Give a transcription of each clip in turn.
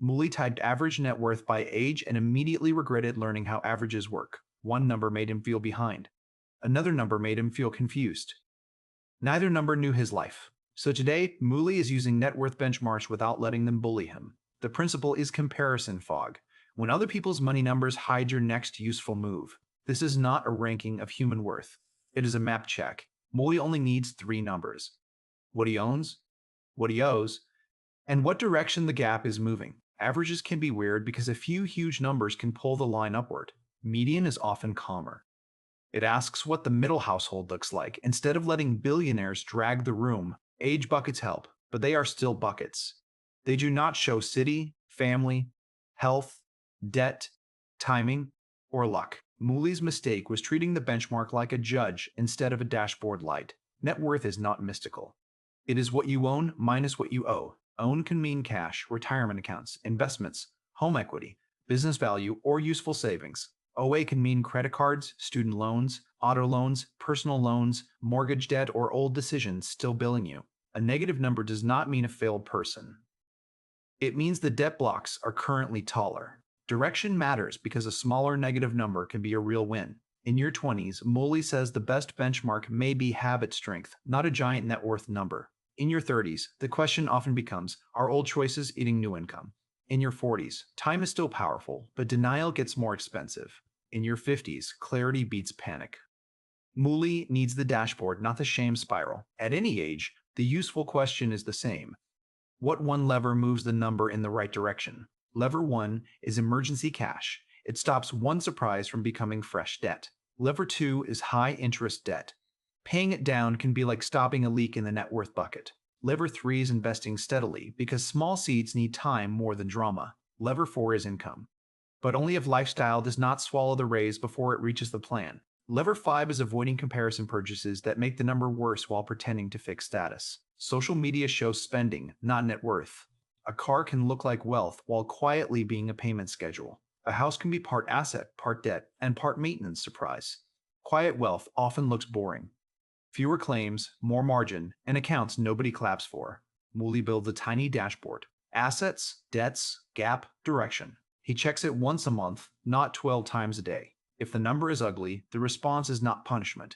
Mooly typed average net worth by age and immediately regretted learning how averages work. One number made him feel behind. Another number made him feel confused. Neither number knew his life. So today, Mooly is using net worth benchmarks without letting them bully him. The principle is comparison fog. When other people's money numbers hide your next useful move. This is not a ranking of human worth. It is a map check. Mooly only needs three numbers: what he owns, what he owes, and what direction the gap is moving. Averages can be weird because a few huge numbers can pull the line upward. Median is often calmer. It asks what the middle household looks like. Instead of letting billionaires drag the room, age buckets help, but they are still buckets. They do not show city, family, health, debt, timing, or luck. Mooly's mistake was treating the benchmark like a judge instead of a dashboard light. Net worth is not mystical. It is what you own minus what you owe. Own can mean cash, retirement accounts, investments, home equity, business value, or useful savings. OA can mean credit cards, student loans, auto loans, personal loans, mortgage debt, or old decisions still billing you. A negative number does not mean a failed person. It means the debt blocks are currently taller. Direction matters because a smaller negative number can be a real win. In your 20s, Mooly says the best benchmark may be habit strength, not a giant net worth number. In your 30s, the question often becomes, are old choices eating new income? In your 40s, time is still powerful, but denial gets more expensive. In your 50s, clarity beats panic. Mooly needs the dashboard, not the shame spiral. At any age, the useful question is the same. What one lever moves the number in the right direction? Lever 1 is emergency cash. It stops one surprise from becoming fresh debt. Lever 2 is high interest debt. Paying it down can be like stopping a leak in the net worth bucket. Lever 3 is investing steadily because small seeds need time more than drama. Lever 4 is income, but only if lifestyle does not swallow the raise before it reaches the plan. Lever 5 is avoiding comparison purchases that make the number worse while pretending to fix status. Social media shows spending, not net worth. A car can look like wealth while quietly being a payment schedule. A house can be part asset, part debt, and part maintenance surprise. Quiet wealth often looks boring. Fewer claims, more margin, and accounts nobody claps for. Mooly builds a tiny dashboard. Assets, debts, gap, direction. He checks it once a month, not 12 times a day. If the number is ugly, the response is not punishment.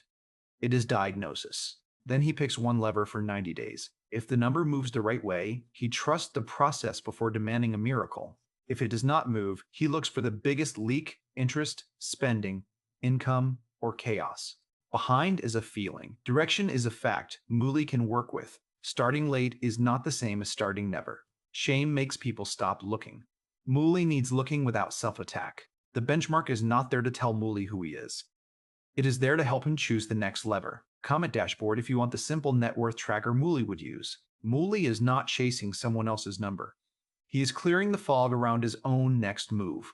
It is diagnosis. Then he picks one lever for 90 days. If the number moves the right way, he trusts the process before demanding a miracle. If it does not move, he looks for the biggest leak: interest, spending, income, or chaos. Behind is a feeling. Direction is a fact Mooly can work with. Starting late is not the same as starting never. Shame makes people stop looking. Mooly needs looking without self-attack. The benchmark is not there to tell Mooly who he is. It is there to help him choose the next lever. Comment dashboard if you want the simple net worth tracker Mooly would use. Mooly is not chasing someone else's number. He is clearing the fog around his own next move.